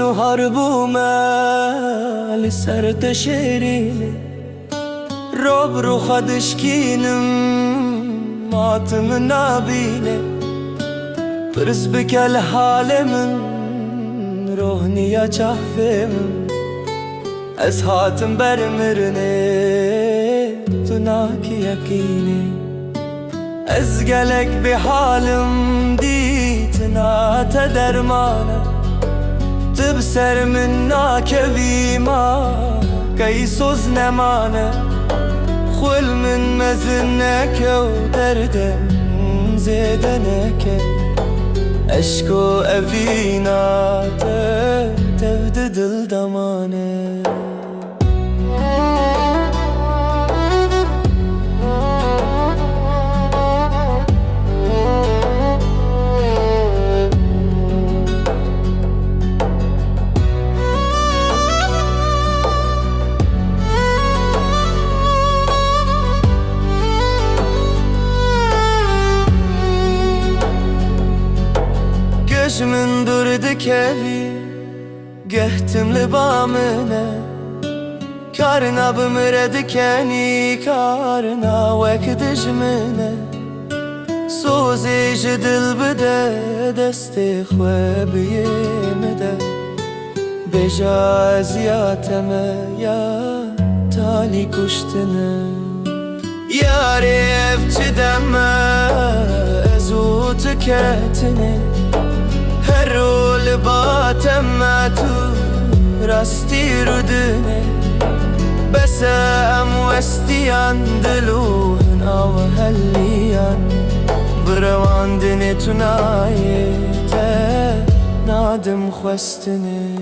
هربو ما لسر تشيريني روب رو خدشكينم ماتم نابيني برز بك الحال من روحني يا چهفه من از هاتم برمرني تناكي يقيني از گلک به حالم دیتنا تدرمانه تب سر من ناکوی ما کی سوز نمانه خل من مزنک و دردم زیدنک عشق و اوینا تفد دل دمانه من درد كفي قهتم لبامنا كارنا بمرد كاني كارنا وقت جمنا سوزي جدل بدا دستي خوابي مدى بجاز يا تما يا تالي كشتنا يا ريف جدما ازوت كاتني هرول باتم ما تو راستی رو دنه بس ام وستیان دلوهن او هلیان برواندنه تو نایته نادم خوستنه